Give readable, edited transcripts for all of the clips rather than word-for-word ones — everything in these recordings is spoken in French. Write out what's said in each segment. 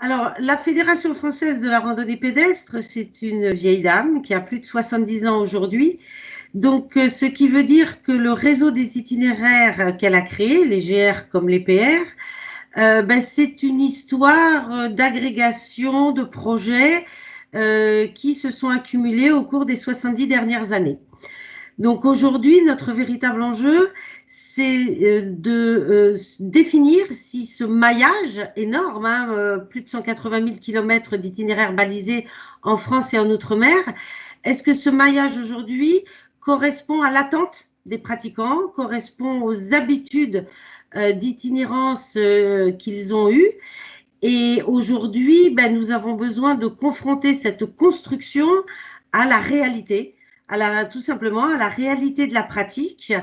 Alors, la Fédération française de la randonnée pédestre, c'est une vieille dame qui a plus de 70 ans aujourd'hui. Donc, ce qui veut dire que le réseau des itinéraires qu'elle a créé, les GR comme les PR, c'est une histoire d'agrégation de projets qui se sont accumulés au cours des 70 dernières années. Donc aujourd'hui, notre véritable enjeu, c'est de définir si ce maillage énorme, plus de 180 000 kilomètres d'itinéraires balisés en France et en Outre-mer, est-ce que ce maillage aujourd'hui correspond à l'attente des pratiquants, correspond aux habitudes d'itinérance qu'ils ont eues. Et aujourd'hui, nous avons besoin de confronter cette construction à la réalité, tout simplement à la réalité de la pratique.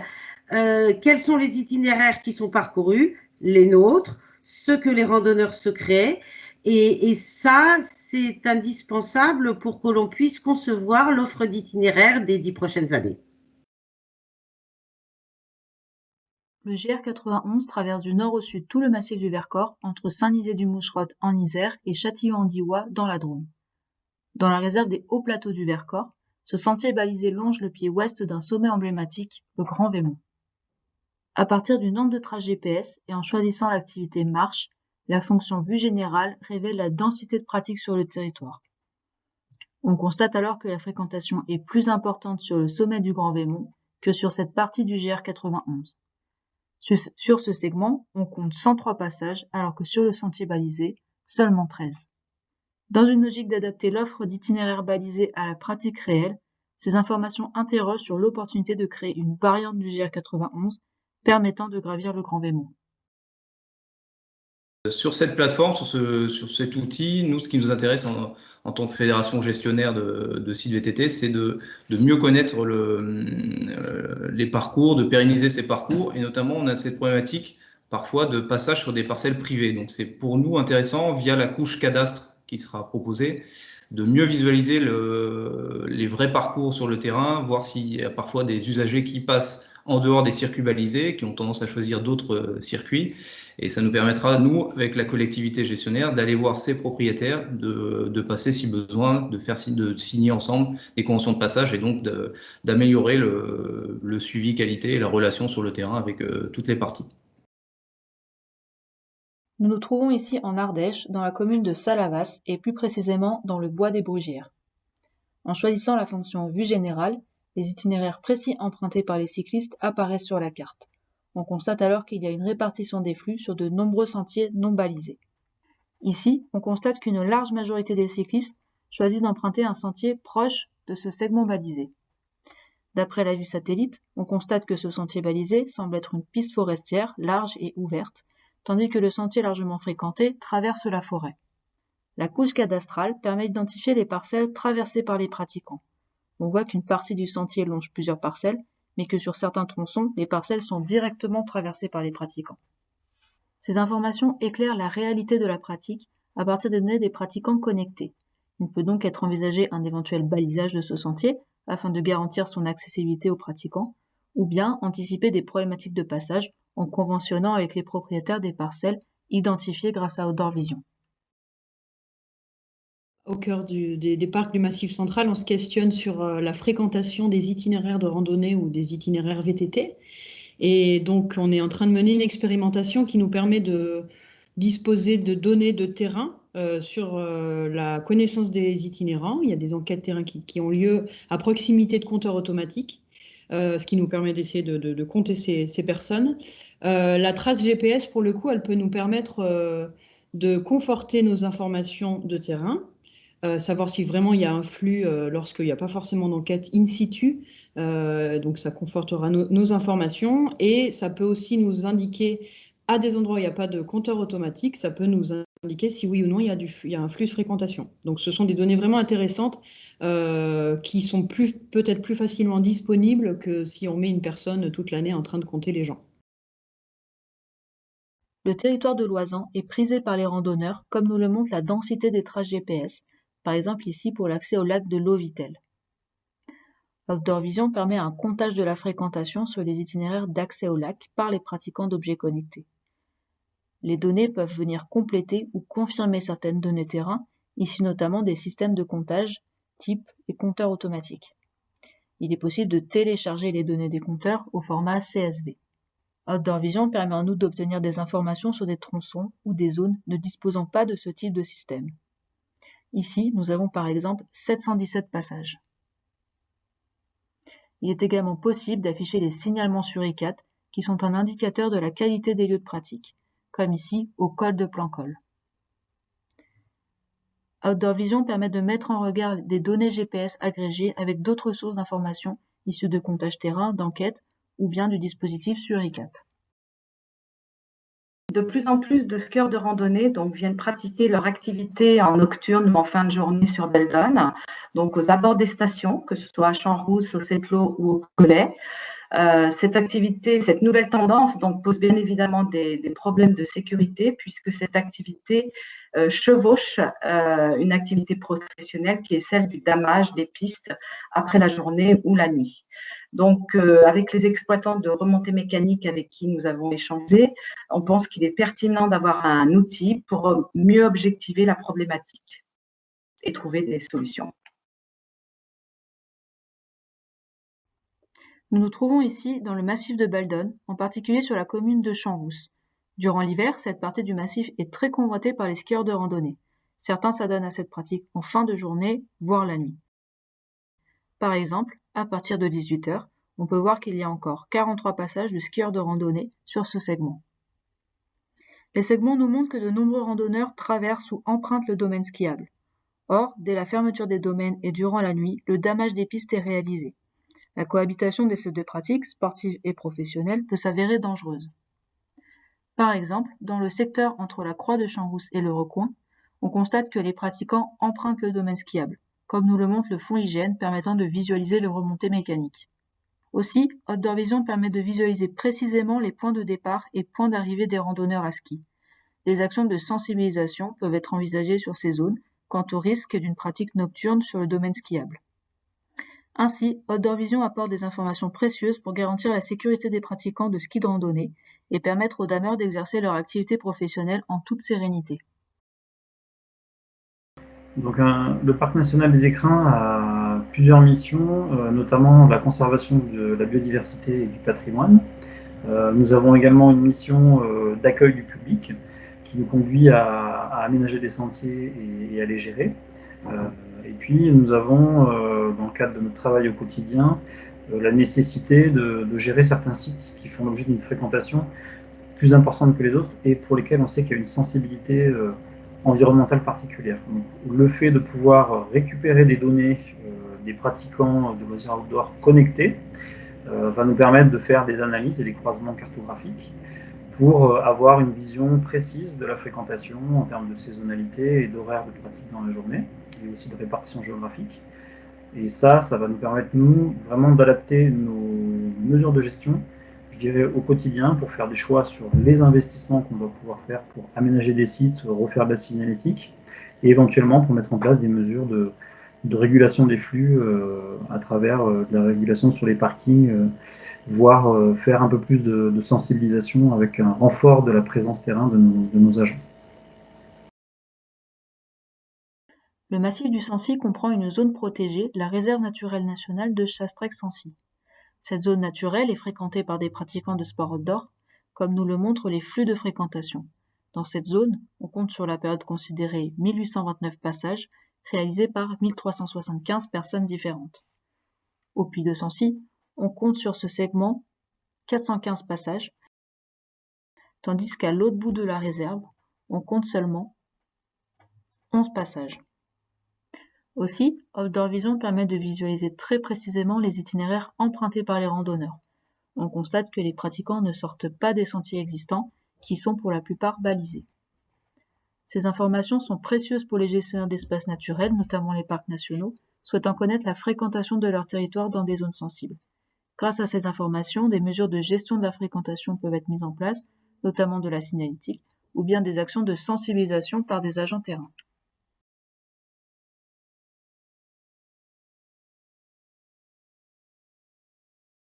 Quels sont les itinéraires qui sont parcourus, les nôtres, ceux que les randonneurs se créent. Et ça, c'est indispensable pour que l'on puisse concevoir l'offre d'itinéraires des 10 prochaines années. Le GR 91 traverse du nord au sud tout le massif du Vercors, entre Saint-Nizet-du-Moucherotte en Isère et Châtillon-en-Diois dans la Drôme. Dans la réserve des hauts plateaux du Vercors, ce sentier balisé longe le pied ouest d'un sommet emblématique, le Grand Vémont. À partir du nombre de traces GPS et en choisissant l'activité marche, la fonction vue générale révèle la densité de pratique sur le territoire. On constate alors que la fréquentation est plus importante sur le sommet du Grand Vémont que sur cette partie du GR 91. Sur ce segment, on compte 103 passages alors que sur le sentier balisé, seulement 13. Dans une logique d'adapter l'offre d'itinéraires balisés à la pratique réelle, ces informations interrogent sur l'opportunité de créer une variante du GR 91 permettant de gravir le Grand Vémont. Sur cette plateforme, sur cet outil, nous, ce qui nous intéresse en tant que fédération gestionnaire de sites VTT, c'est de mieux connaître les parcours, de pérenniser ces parcours, et notamment on a cette problématique parfois de passage sur des parcelles privées. Donc c'est pour nous intéressant, via la couche cadastre qui sera proposée, de mieux visualiser les vrais parcours sur le terrain, voir s'il y a parfois des usagers qui passent en dehors des circuits balisés, qui ont tendance à choisir d'autres circuits. Et ça nous permettra, nous, avec la collectivité gestionnaire, d'aller voir ces propriétaires, de passer si besoin, de signer ensemble des conventions de passage et donc d'améliorer le suivi qualité et la relation sur le terrain avec toutes les parties. Nous nous trouvons ici en Ardèche, dans la commune de Salavas et plus précisément dans le bois des Brugières. En choisissant la fonction vue générale, les itinéraires précis empruntés par les cyclistes apparaissent sur la carte. On constate alors qu'il y a une répartition des flux sur de nombreux sentiers non balisés. Ici, on constate qu'une large majorité des cyclistes choisit d'emprunter un sentier proche de ce segment balisé. D'après la vue satellite, on constate que ce sentier balisé semble être une piste forestière large et ouverte, tandis que le sentier largement fréquenté traverse la forêt. La couche cadastrale permet d'identifier les parcelles traversées par les pratiquants. On voit qu'une partie du sentier longe plusieurs parcelles, mais que sur certains tronçons, les parcelles sont directement traversées par les pratiquants. Ces informations éclairent la réalité de la pratique à partir des données des pratiquants connectés. Il peut donc être envisagé un éventuel balisage de ce sentier afin de garantir son accessibilité aux pratiquants, ou bien anticiper des problématiques de passage en conventionnant avec les propriétaires des parcelles identifiées grâce à Outdoor Vision. Au cœur des parcs du Massif central, on se questionne sur la fréquentation des itinéraires de randonnée ou des itinéraires VTT. Et donc, on est en train de mener une expérimentation qui nous permet de disposer de données de terrain sur la connaissance des itinérants. Il y a des enquêtes terrain qui ont lieu à proximité de compteurs automatiques, ce qui nous permet d'essayer de compter ces personnes. La trace GPS, pour le coup, elle peut nous permettre de conforter nos informations de terrain, savoir si vraiment il y a un flux lorsqu'il n'y a pas forcément d'enquête in situ. Donc ça confortera nos informations, et ça peut aussi nous indiquer à des endroits où il n'y a pas de compteur automatique, ça peut nous indiquer si oui ou non il y a un flux de fréquentation. Donc ce sont des données vraiment intéressantes qui sont peut-être plus facilement disponibles que si on met une personne toute l'année en train de compter les gens. Le territoire de Loisan est prisé par les randonneurs, comme nous le montre la densité des traces GPS, par exemple ici pour l'accès au lac de Lovitel. Outdoor Vision permet un comptage de la fréquentation sur les itinéraires d'accès au lac par les pratiquants d'objets connectés. Les données peuvent venir compléter ou confirmer certaines données terrain, issues notamment des systèmes de comptage, type les compteurs automatiques. Il est possible de télécharger les données des compteurs au format CSV. Outdoor Vision permet en outre d'obtenir des informations sur des tronçons ou des zones ne disposant pas de ce type de système. Ici, nous avons par exemple 717 passages. Il est également possible d'afficher les signalements sur ICAT qui sont un indicateur de la qualité des lieux de pratique, comme ici au col de Plancol. Outdoor Vision permet de mettre en regard des données GPS agrégées avec d'autres sources d'informations issues de comptage terrain, d'enquête ou bien du dispositif sur ICAT. De plus en plus de skieurs de randonnée viennent pratiquer leur activité en nocturne ou en fin de journée sur Beldon, donc aux abords des stations, que ce soit à Champs-Rousse, au Settlo ou au Collet. Cette activité, cette nouvelle tendance pose bien évidemment des problèmes de sécurité puisque cette activité chevauche une activité professionnelle qui est celle du damage des pistes après la journée ou la nuit. Donc, avec les exploitants de remontées mécaniques avec qui nous avons échangé, on pense qu'il est pertinent d'avoir un outil pour mieux objectiver la problématique et trouver des solutions. Nous nous trouvons ici dans le massif de Beldon, en particulier sur la commune de Champs-Rousse. Durant l'hiver, cette partie du massif est très convoitée par les skieurs de randonnée. Certains s'adonnent à cette pratique en fin de journée, voire la nuit. Par exemple, à partir de 18h, on peut voir qu'il y a encore 43 passages de skieurs de randonnée sur ce segment. Les segments nous montrent que de nombreux randonneurs traversent ou empruntent le domaine skiable. Or, dès la fermeture des domaines et durant la nuit, le damage des pistes est réalisé. La cohabitation de ces deux pratiques, sportives et professionnelles, peut s'avérer dangereuse. Par exemple, dans le secteur entre la Croix de Champs-Rousse et le Recoin, on constate que les pratiquants empruntent le domaine skiable, comme nous le montre le fond IGN permettant de visualiser les remontées mécaniques. Aussi, Outdoor Vision permet de visualiser précisément les points de départ et points d'arrivée des randonneurs à ski. Des actions de sensibilisation peuvent être envisagées sur ces zones quant au risque d'une pratique nocturne sur le domaine skiable. Ainsi, Outdoor Vision apporte des informations précieuses pour garantir la sécurité des pratiquants de ski de randonnée et permettre aux dameurs d'exercer leur activité professionnelle en toute sérénité. Donc, le Parc national des Écrins a plusieurs missions, notamment la conservation de la biodiversité et du patrimoine. Nous avons également une mission d'accueil du public qui nous conduit à aménager des sentiers et à les gérer. Et puis nous avons, dans le cadre de notre travail au quotidien, la nécessité de gérer certains sites qui font l'objet d'une fréquentation plus importante que les autres et pour lesquels on sait qu'il y a une sensibilité environnementale particulière. Donc, le fait de pouvoir récupérer des données des pratiquants de loisirs outdoor connectés va nous permettre de faire des analyses et des croisements cartographiques pour avoir une vision précise de la fréquentation en termes de saisonnalité et d'horaire de pratique dans la journée, et aussi de répartition géographique. Et ça va nous permettre, nous, vraiment d'adapter nos mesures de gestion, je dirais, au quotidien pour faire des choix sur les investissements qu'on doit pouvoir faire pour aménager des sites, refaire de la signalétique, et éventuellement pour mettre en place des mesures de régulation des flux à travers de la régulation sur les parkings, voire faire un peu plus de sensibilisation avec un renfort de la présence terrain de nos agents. Le massif du Sancy comprend une zone protégée, la réserve naturelle nationale de Chastrec-Sancy. Cette zone naturelle est fréquentée par des pratiquants de sport outdoor, comme nous le montrent les flux de fréquentation. Dans cette zone, on compte sur la période considérée 1829 passages, réalisés par 1375 personnes différentes. Au Puy de Sancy, on compte sur ce segment 415 passages, tandis qu'à l'autre bout de la réserve, on compte seulement 11 passages. Aussi, Outdoor Vision permet de visualiser très précisément les itinéraires empruntés par les randonneurs. On constate que les pratiquants ne sortent pas des sentiers existants, qui sont pour la plupart balisés. Ces informations sont précieuses pour les gestionnaires d'espaces naturels, notamment les parcs nationaux, souhaitant connaître la fréquentation de leur territoire dans des zones sensibles. Grâce à ces informations, des mesures de gestion de la fréquentation peuvent être mises en place, notamment de la signalétique, ou bien des actions de sensibilisation par des agents terrain.